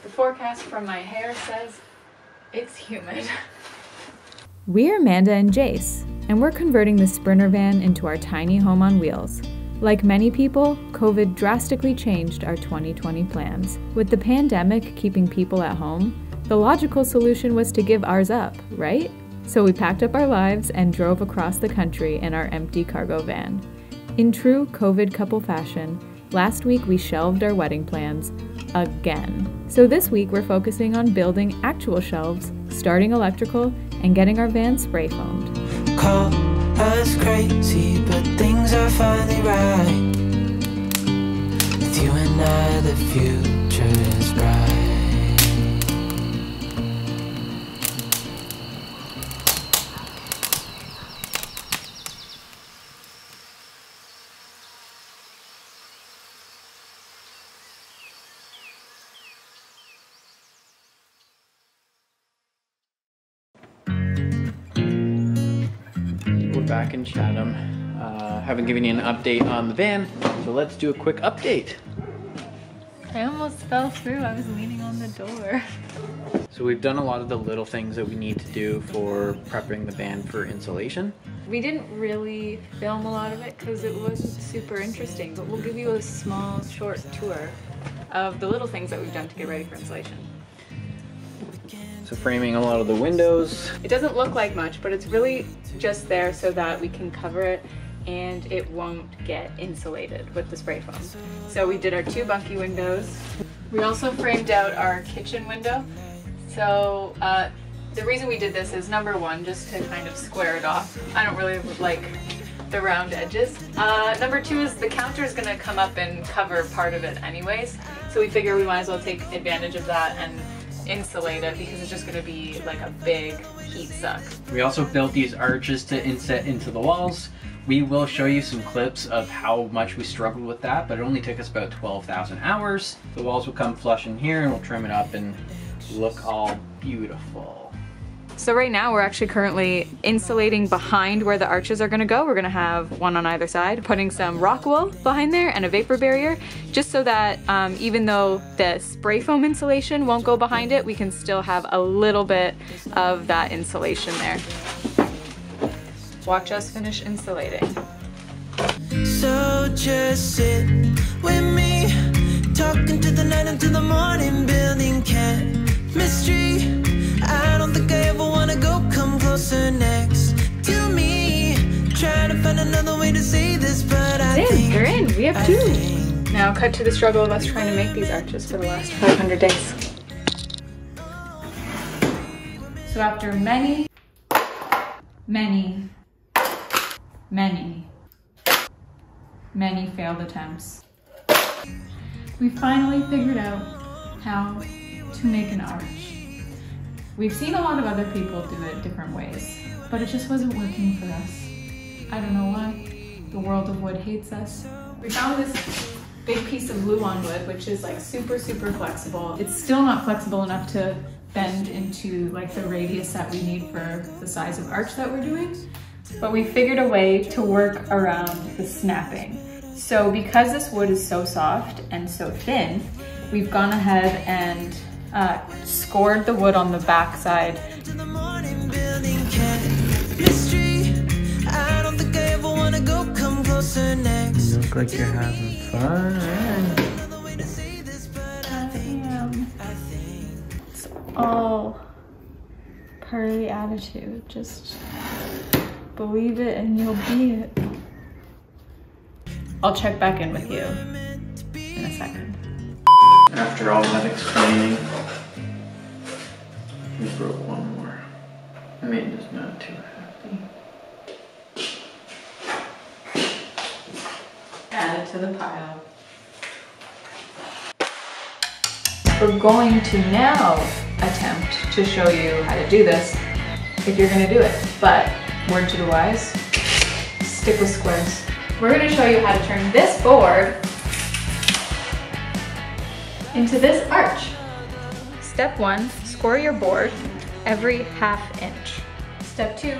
The forecast from my hair says it's humid. We're Amanda and Jace, and we're converting the Sprinter van into our tiny home on wheels. Like many people, COVID drastically changed our 2020 plans. With the pandemic keeping people at home, the logical solution was to give ours up, right? So we packed up our lives and drove across the country in our empty cargo van. In true COVID couple fashion, last week we shelved our wedding plans again. So this week we're focusing on building actual shelves, starting electrical, and getting our van spray foamed. Call us crazy, but things are finally right. With you and I, the future is bright. Back in Chatham. Haven't given you an update on the van, so let's do a quick update. I almost fell through. I was leaning on the door. So we've done a lot of the little things that we need to do for prepping the van for insulation. We didn't really film a lot of it because it wasn't super interesting, but we'll give you a small, short tour of the little things that we've done to get ready for insulation. So framing a lot of the windows. It doesn't look like much, but it's really just there so that we can cover it and it won't get insulated with the spray foam. So we did our 2 bunky windows. We also framed out our kitchen window. So the reason we did this is, number one, just to kind of square it off. I don't really like the round edges. Number 2 is the counter is gonna come up and cover part of it anyways. So we figure we might as well take advantage of that and insulate it because it's just going to be like a big heat suck. We also built these arches to inset into the walls. We will show you some clips of how much we struggled with that, but it only took us about 12,000 hours. The walls will come flush in here and we'll trim it up and look all beautiful. So right now we're actually currently insulating behind where the arches are going to go. We're going to have one on either side, putting some rock wool behind there and a vapor barrier, just so that even though the spray foam insulation won't go behind it, we can still have a little bit of that insulation there. Watch us finish insulating. So just sit with me, talking to the night until the morning, building chemistry. I don't think I ever wanna go come closer next to me. Trying to find another way to say this, but I think they're in. We have 2. Now cut to the struggle of us trying to make these arches for the last 500 days. So after many failed attempts, we finally figured out how to make an arch. We've seen a lot of other people do it different ways, but it just wasn't working for us. I don't know why. The world of wood hates us. We found this big piece of gluon wood, which is like super flexible. It's still not flexible enough to bend into like the radius that we need for the size of arch that we're doing, but we figured a way to work around the snapping. So because this wood is so soft and so thin, we've gone ahead and scored the wood on the back side. You look like you're having fun. It's all part of the attitude. Just believe it and you'll be it. I'll check back in with you in a second. After all that explaining, we broke one more. Amanda's not too happy. Add it to the pile. We're going to now attempt to show you how to do this if you're going to do it. But word to the wise, stick with squares. We're going to show you how to turn this board into this arch. Step 1, score your board every ½ inch. Step 2,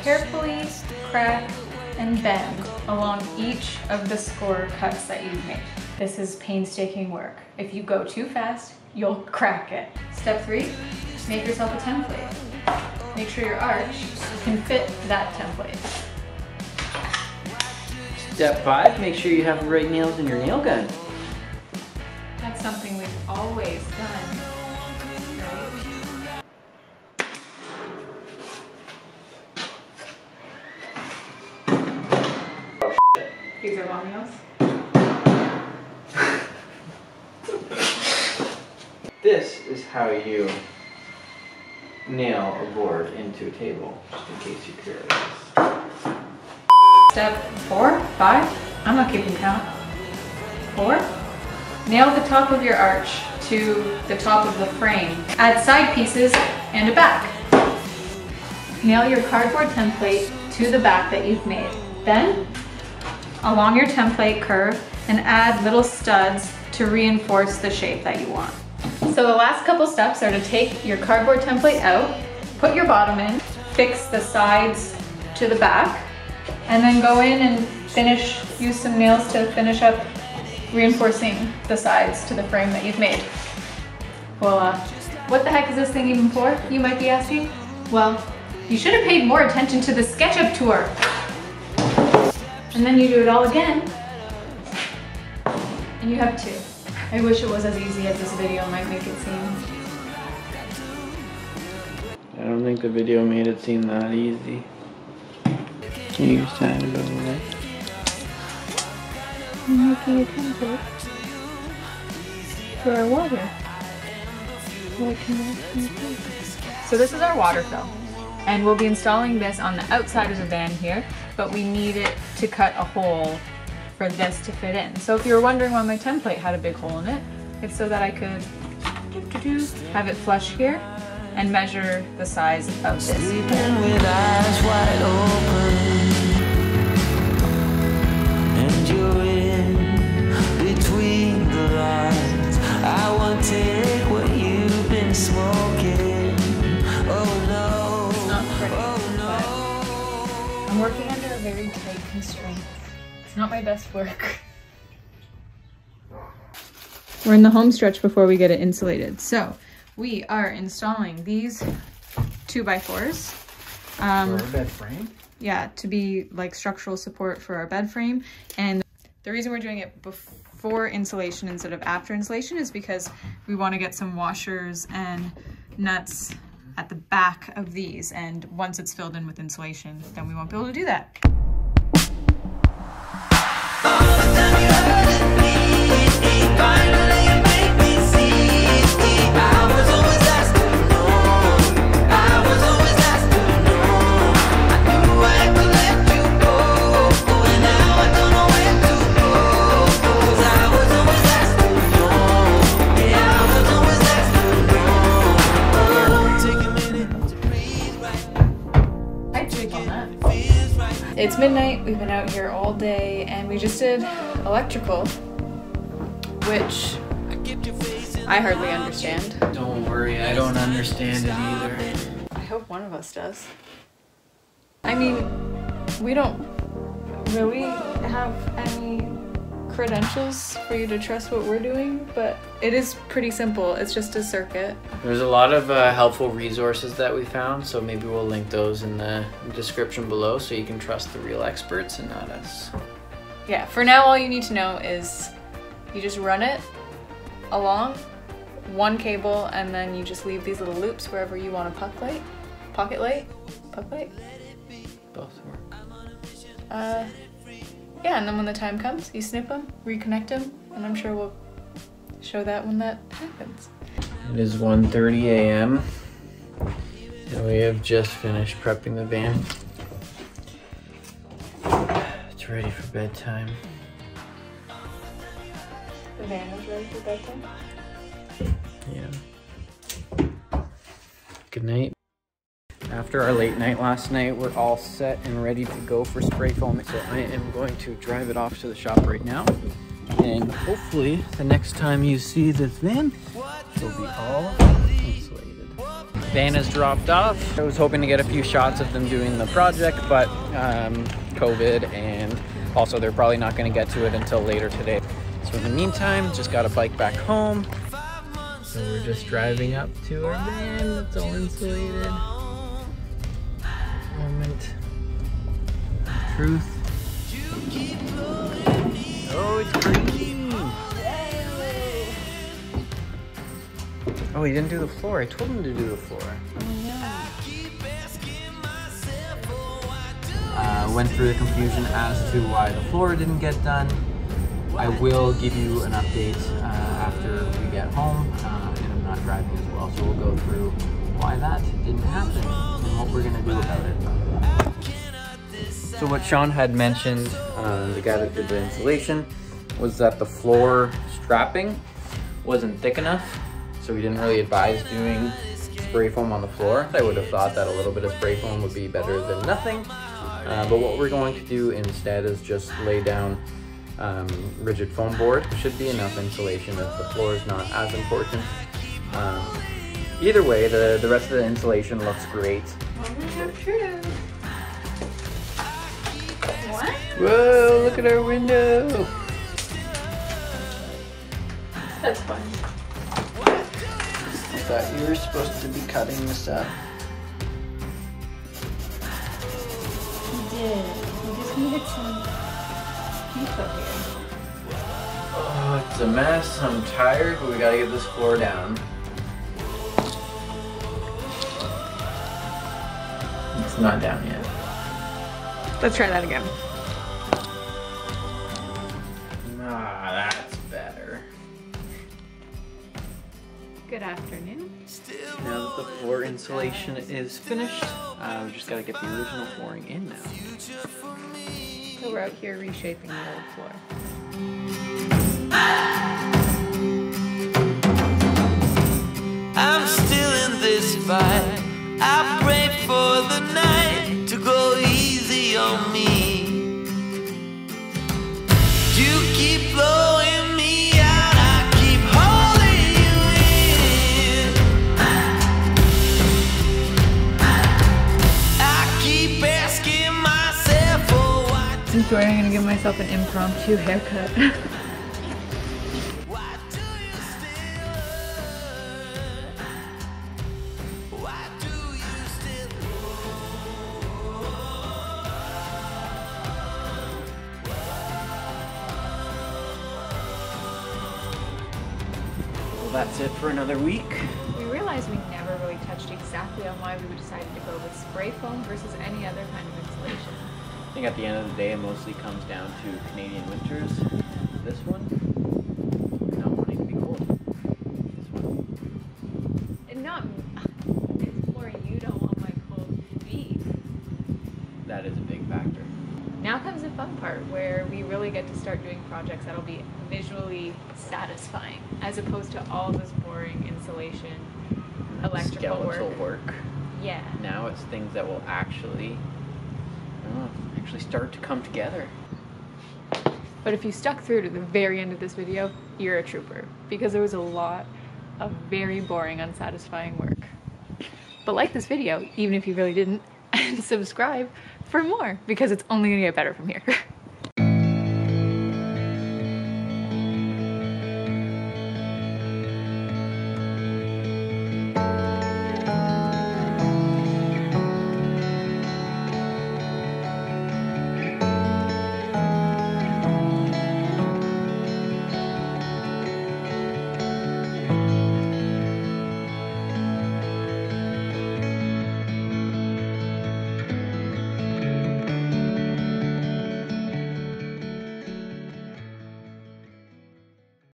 carefully crack and bend along each of the score cuts that you've made. This is painstaking work. If you go too fast, you'll crack it. Step 3, make yourself a template. Make sure your arch can fit that template. Step 5, make sure you have the right nails in your nail gun. That's something we've always done, right? These are long nails. This is how you nail a board into a table, just in case you're curious. Step 4, 5, I'm not keeping count. 4, nail the top of your arch to the top of the frame. Add side pieces and a back. Nail your cardboard template to the back that you've made. Then, along your template curve and add little studs to reinforce the shape that you want. So the last couple steps are to take your cardboard template out, put your bottom in, fix the sides to the back, and then go in and use some nails to finish up reinforcing the sides to the frame that you've made. Well, what the heck is this thing even for, you might be asking? Well, you should have paid more attention to the SketchUp tour. And then you do it all again, and you have 2. I wish it was as easy as this video might make it seem. I don't think the video made it seem that easy. Can you stand it over there? I'm making a template for our water. So this is our water fill, and we'll be installing this on the outside of the van here, but we need it to cut a hole for this to fit in. So if you were wondering why my template had a big hole in it, it's so that I could have it flush here and measure the size of this. With eyes wide open, and you're in between the lines. I won't take what you've been smoking. Oh no. It's not pretty, but I'm working under a very tight constraint. It's not my best work. We're in the home stretch before we get it insulated. So we are installing these 2x4s. For our bed frame? Yeah, to be like structural support for our bed frame. And the reason we're doing it before insulation instead of after insulation is because we want to get some washers and nuts at the back of these. And once it's filled in with insulation, then we won't be able to do that. It's midnight, we've been out here all day, and we just did electrical, which I hardly understand. Don't worry, I don't understand it either. I hope one of us does. I mean, we don't really have any credentials for you to trust what we're doing, but it is pretty simple. It's just a circuit. There's a lot of helpful resources that we found, so maybe we'll link those in the description below so you can trust the real experts and not us. Yeah, for now all you need to know is you just run it along one cable, and then you just leave these little loops wherever you want a puck light. Both work. Yeah, and then when the time comes, you snip them, reconnect them, and I'm sure we'll show that when that happens. It is 1:30 a.m. and we have just finished prepping the van. It's ready for bedtime. The van is ready for bedtime? Yeah. Good night. After our late night last night, we're all set and ready to go for spray foaming. So I am going to drive it off to the shop right now. And hopefully the next time you see this van, it'll be all insulated. Van is dropped off. I was hoping to get a few shots of them doing the project, but COVID, and also they're probably not going to get to it until later today. So in the meantime, just got a bike back home. So we're just driving up to our van that's all insulated. Moment. Truth. Oh, it's green! Oh, he didn't do the floor. I told him to do the floor. Went through the confusion as to why the floor didn't get done. I will give you an update after we get home, and I'm not driving as well, so we'll go through why that didn't happen and what we're gonna do about it. So what Sean had mentioned, the guy that did the insulation, was that the floor strapping wasn't thick enough, so we didn't really advise doing spray foam on the floor. I would have thought that a little bit of spray foam would be better than nothing, but what we're going to do instead is just lay down rigid foam board. Should be enough insulation if the floor is not as important. Either way, the rest of the insulation looks great. True. What? Whoa, look at our window! That's fun. I thought you were supposed to be cutting this up. You did. We just needed some people here. Oh, it's a mess. I'm tired, but we gotta get this floor down. It's not down yet. Let's try that again. Ah, that's better. Good afternoon. Now that the floor insulation is finished, we just gotta get the original flooring in now. So we're out here reshaping the old floor. I'm still in this fight. I pray for the night to go easy on me. You keep blowing me out, I keep holding you in. I keep asking myself for what. Since I'm gonna give myself an impromptu haircut. Why do you still? Why do you still? Well, that's it for another week. We realized we never really touched exactly on why we decided to go with spray foam versus any other kind of insulation. I think at the end of the day, it mostly comes down to Canadian winters. This one, not wanting to be cold. This one. And not exploring, you don't want my cold feet. That is a big factor. Now comes the fun part where we really get to start doing projects that'll be visually satisfying as opposed to all this boring insulation, electrical Skeletal work. Yeah. Now it's things that will actually start to come together. But if you stuck through to the very end of this video, you're a trooper because there was a lot of very boring, unsatisfying work. But like this video, even if you really didn't, and subscribe for more because it's only gonna get better from here.